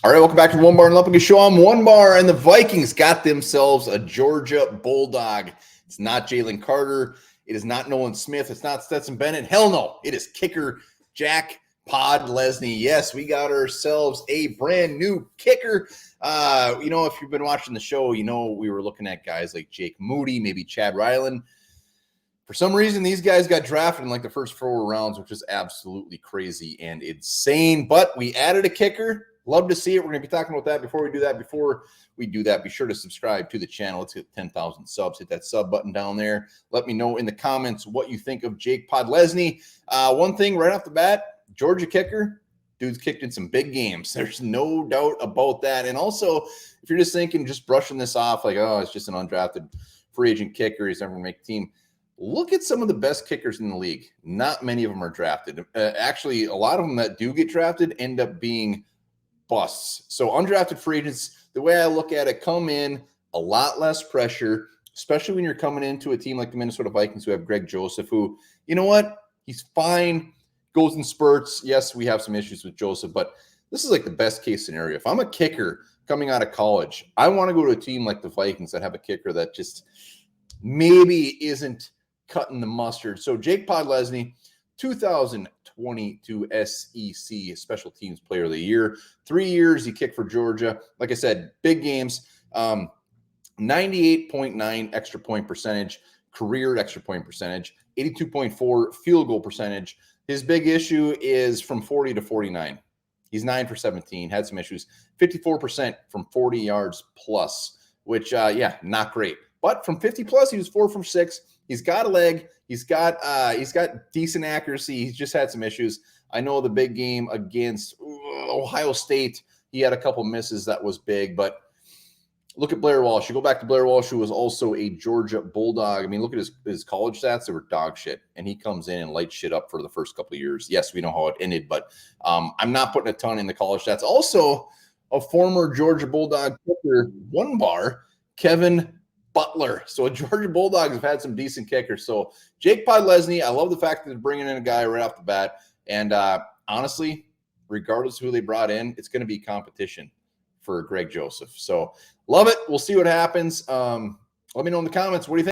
All right, welcome back to the Onebar and Lupagus show. I'm Onebar, and the Vikings got themselves a Georgia Bulldog. It's not Jalen Carter. It is not Nolan Smith. It's not Stetson Bennett. Hell no. It is kicker Jack Podlesny. Yes, we got ourselves a brand new kicker. If you've been watching the show, we were looking at guys like Jake Moody, maybe Chad Ryland. For some reason, these guys got drafted in like the first 4 rounds, which is absolutely crazy and insane. But we added a kicker. Love to see it. We're going to be talking about that. Before we do that, be sure to subscribe to the channel. Let's hit 10,000 subs. Hit that sub button down there. Let me know in the comments what you think of Jake Podlesny. One thing right off the bat, Georgia kicker, dude's kicked in some big games. There's no doubt about that. And also, if you're just thinking, just brushing this off like, oh, it's just an undrafted free agent kicker, he's never going to make the team. Look at some of the best kickers in the league. Not many of them are drafted. Actually, a lot of them that do get drafted end up being busts. So undrafted free agents, the way I look at it, come in a lot less pressure, especially when you're coming into a team like the Minnesota Vikings who have Greg Joseph, who, you know what, he's fine, goes in spurts. Yes, we have some issues with Joseph, but this is like the best case scenario. If I'm a kicker coming out of college, I want to go to a team like the Vikings that have a kicker that just maybe isn't cutting the mustard. So Jake Podlesny, 2022 SEC Special Teams Player of the Year. 3 years he kicked for Georgia. Like I said, big games. 98.9 extra point percentage, career extra point percentage, 82.4 field goal percentage. His big issue is from 40 to 49. He's 9 for 17, had some issues. 54% from 40 yards plus, which, not great. But from 50 plus, he was 4 from 6. He's got a leg. He's got decent accuracy. He's just had some issues. I know the big game against Ohio State, he had a couple misses that was big. But look at Blair Walsh. You go back to Blair Walsh, who was also a Georgia Bulldog. I mean, look at his college stats. They were dog shit. And he comes in and lights shit up for the first couple of years. Yes, we know how it ended, but I'm not putting a ton in the college stats. Also, a former Georgia Bulldog kicker, Onebar, Kevin Butler. So Georgia Bulldogs have had some decent kickers. So Jake Podlesny, I love the fact that they're bringing in a guy right off the bat. And honestly, regardless of who they brought in, it's going to be competition for Greg Joseph. So love it. We'll see what happens. Let me know in the comments. What do you think?